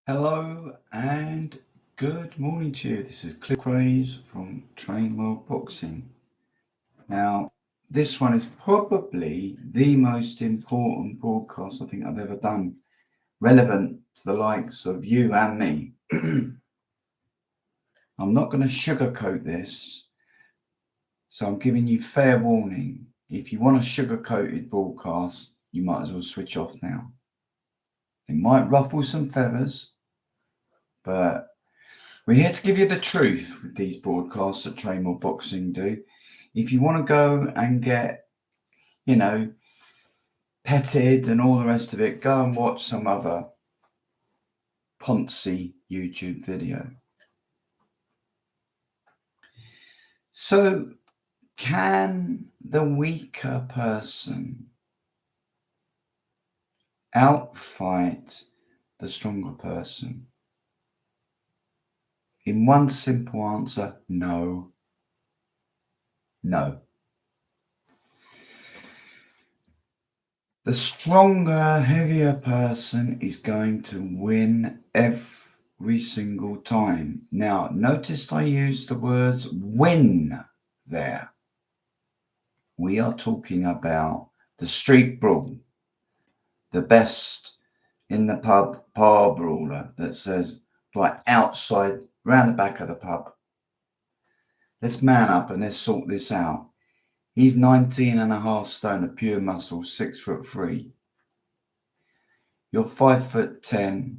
Hello and good morning to you. This is Cliff Rays from Train World Boxing. Now, this one is probably the most important broadcast I think I've ever done, relevant to the likes of you and me. I'm not going to sugarcoat this, so I'm giving you fair warning. If you want a sugar-coated broadcast, you might as well switch off now. It might ruffle some feathers, but we're here to give you the truth with these broadcasts that Train More Boxing do. If you want to go and get, petted and all the rest of it, go and watch some other Ponzi YouTube video. So, can the weaker person outfight the stronger person? In one simple answer, no. No. The stronger, heavier person is going to win every single time. Now, notice I used the words win there. We are talking about the street brawl, the best in the pub bar brawler that says, like outside, round the back of the pub. Let's man up and let's sort this out. He's 19.5 stone of pure muscle, 6'3". You're 5'10",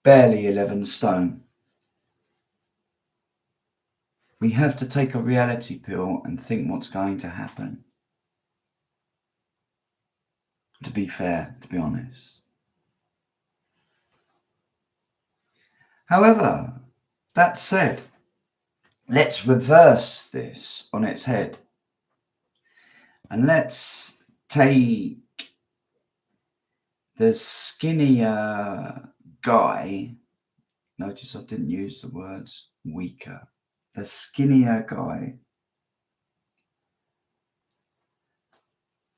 barely 11 stone. We have to take a reality pill and think what's going to happen. To be fair, to be honest. However, that said, let's reverse this on its head. And let's take the skinnier guy. Notice I didn't use the words weaker. The skinnier guy.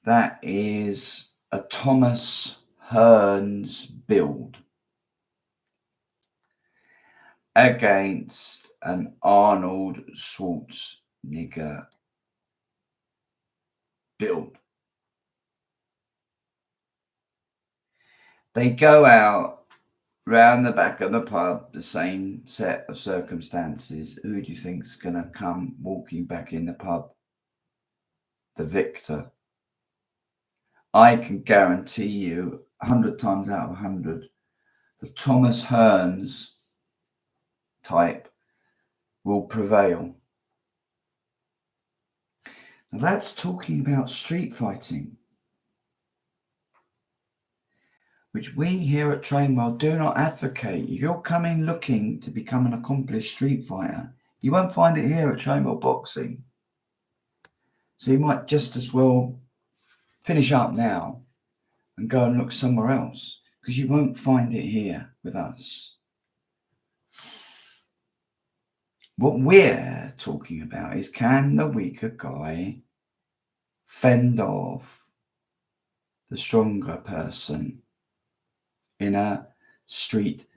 That is a Thomas Hearns build against an Arnold Schwarzenegger build. They go out round the back of the pub, the same set of circumstances. Who do you think's going to come walking back in the pub? The victor. I can guarantee you 100 times out of 100, the Thomas Hearns type will prevail. Now that's talking about street fighting, which we here at Trainwell do not advocate. If you're coming looking to become an accomplished street fighter, you won't find it here at Trainwell Boxing. So you might just as well finish up now and go and look somewhere else, because you won't find it here with us. What we're talking about is, can the weaker guy fend off the stronger person in a street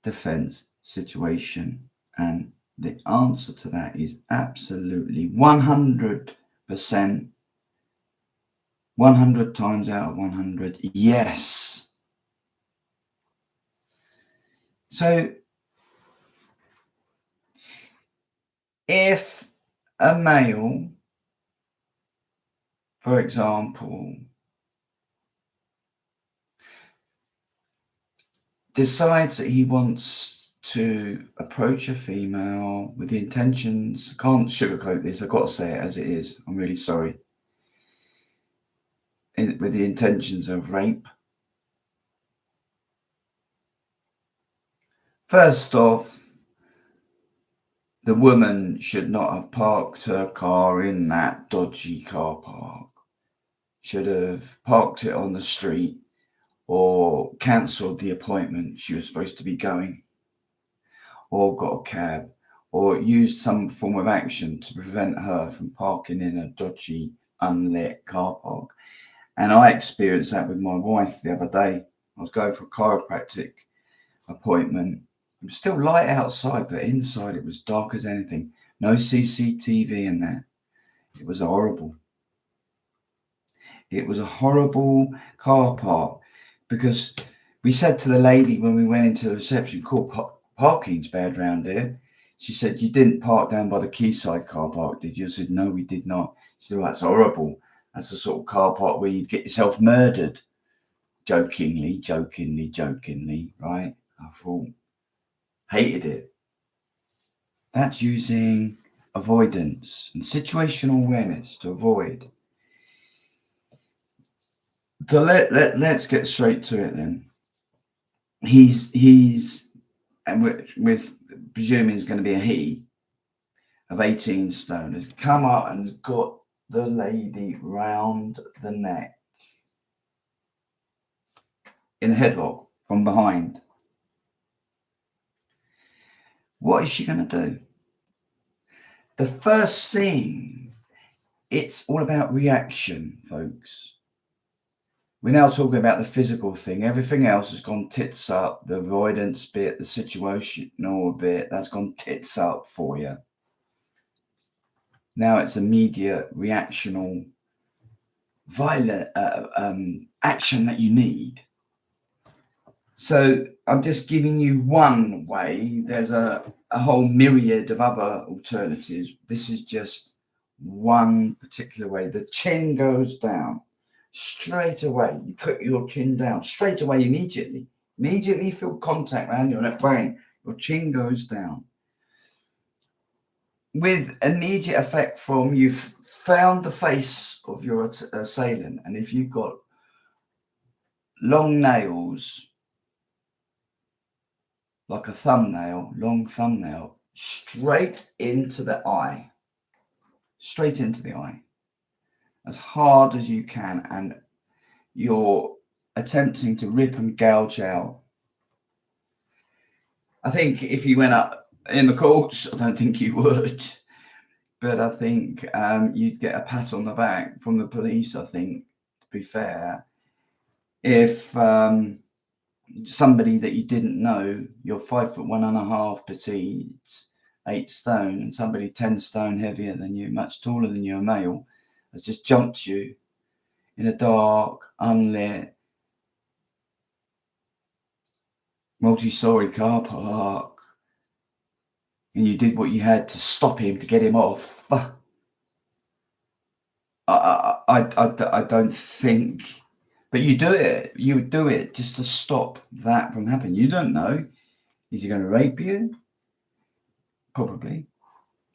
defense situation? And the answer to that is absolutely 100%, 100 times out of 100, yes. So if a male, for example, decides that he wants to approach a female with the intentions, I can't sugarcoat this, I've got to say it as it is, I'm really sorry, with the intentions of rape. First off, the woman should not have parked her car in that dodgy car park. Should have parked it on the street or cancelled the appointment she was supposed to be going, or got a cab, or used some form of action to prevent her from parking in a dodgy, unlit car park. And I experienced that with my wife the other day. I was going for a chiropractic appointment. It was still light outside, but inside it was dark as anything. No CCTV in there. It was horrible. It was a horrible car park because we said to the lady when we went into the reception, cool, parking's bad round here. She said, you didn't park down by the quayside car park, did you? I said, no, we did not. She said, well, that's horrible. That's the sort of car park where you get yourself murdered. Jokingly, right? I thought, hated it. That's using avoidance and situational awareness to avoid. So let's get straight to it then. He's and with presuming it's going to be a he of 18 stone, has come up and has got the lady round the neck in a headlock from behind. What is she going to do? The first thing, it's all about reaction, folks. We're now talking about the physical thing. Everything else has gone tits up. The avoidance bit, the situational bit, that's gone tits up for you. Now it's immediate, reactional, violent action that you need. So I'm just giving you one way. There's a whole myriad of other alternatives. This is just one particular way. The chin goes down. Straight away, you put your chin down straight away, immediately you feel contact around your neck, brain, your chin goes down with immediate effect from you've found the face of your assailant. And if you've got long nails, like a thumbnail, long thumbnail, straight into the eye, as hard as you can, and you're attempting to rip and gouge out. I think if you went up in the courts, I don't think you would, but I think you'd get a pat on the back from the police, I think, to be fair. If somebody that you didn't know, you're 5'1.5" petite, 8 stone, and somebody 10 stone heavier than you, much taller than you, a male, has just jumped you in a dark, unlit, multi-story car park, and you did what you had to stop him, to get him off. I don't think, but you would do it just to stop that from happening. You don't know. Is he going to rape you? Probably.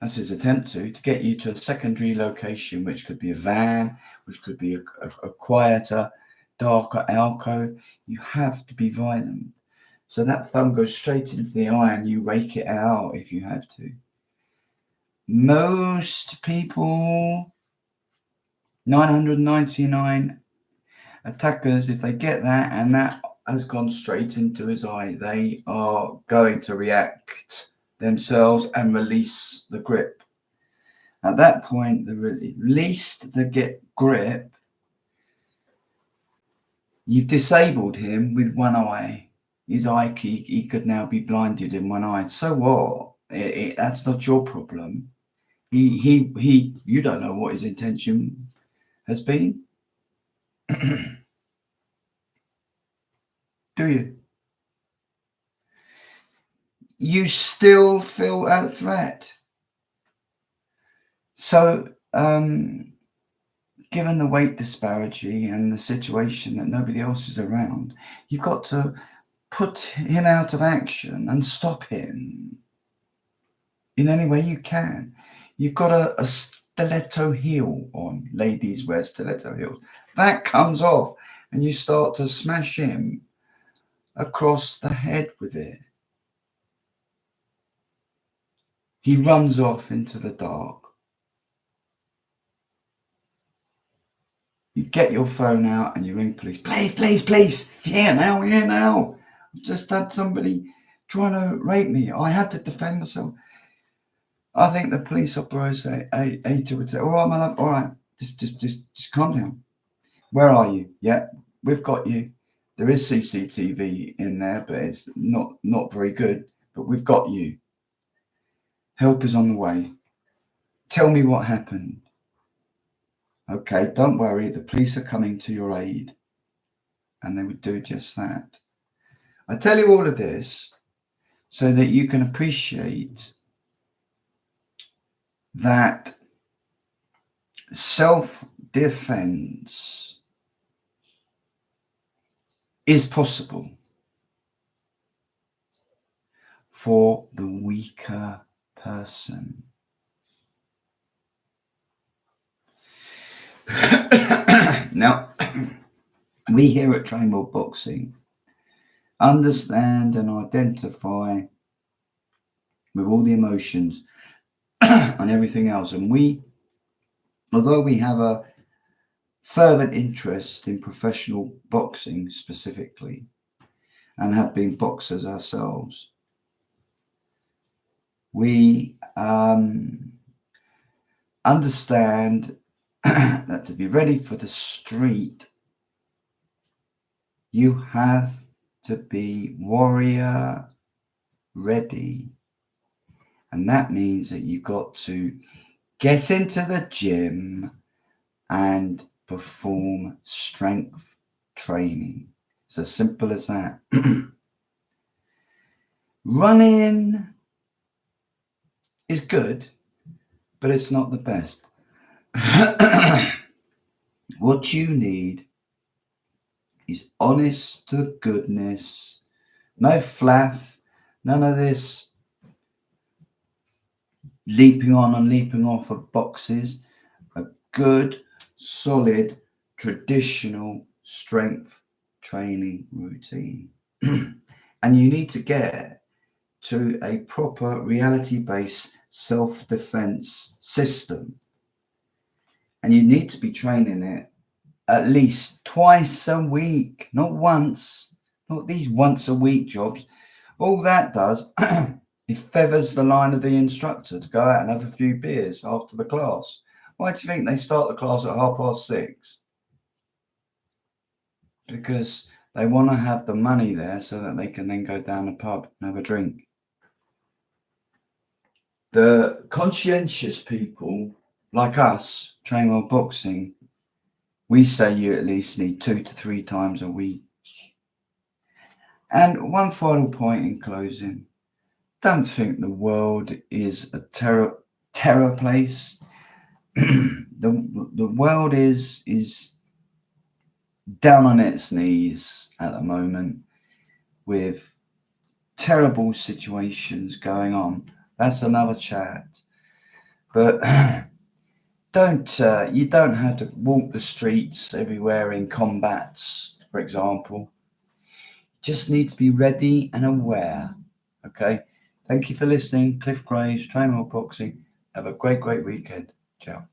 That's his attempt to get you to a secondary location, which could be a van, which could be a quieter, darker alcove. You have to be violent. So that thumb goes straight into the eye and you rake it out if you have to. Most people, 999 attackers, if they get that and that has gone straight into his eye, they are going to react themselves and release the grip. At that point, the released the grip, you've disabled him with one eye. His eye, he could now be blinded in one eye. So what? That's not your problem. You don't know what his intention has been. Do you? You still feel a threat. So, given the weight disparity and the situation that nobody else is around, you've got to put him out of action and stop him in any way you can. You've got a stiletto heel on. Ladies wear stiletto heels. That comes off and you start to smash him across the head with it. He runs off into the dark. You get your phone out and you ring police. Please. Here now. I've just had somebody trying to rape me. I had to defend myself. I think the police operator would say, all right, my love, all right, just calm down. Where are you? Yeah, we've got you. There is CCTV in there, but it's not very good. But we've got you. Help is on the way. Tell me what happened. Okay, don't worry. The police are coming to your aid. And they would do just that. I tell you all of this so that you can appreciate that self-defense is possible for the weaker person. Now, we here at Train World Boxing understand and identify with all the emotions and everything else. And we, although we have a fervent interest in professional boxing specifically, and have been boxers ourselves, we understand that to be ready for the street, you have to be warrior ready. And that means that you've got to get into the gym and perform strength training. It's as simple as that. Running is good, but it's not the best. What you need is honest to goodness, no flaff, none of this leaping on and leaping off of boxes. A good, solid, traditional strength training routine. And you need to get to a proper reality-based self-defense system. And you need to be training it at least twice a week, not once, not these once a week jobs. All that does, it feathers the line of the instructor to go out and have a few beers after the class. Why do you think they start the class at 6:30? Because they want to have the money there so that they can then go down the pub and have a drink. The conscientious people like us, Train World Boxing, we say you at least need 2 to 3 times a week. And one final point in closing. Don't think the world is a terror place. The world is down on its knees at the moment with terrible situations going on. That's another chat. But you don't have to walk the streets everywhere in combats, for example. You just need to be ready and aware. Okay. Thank you for listening. Cliff Graves, Train World Boxing. Have a great weekend. Ciao.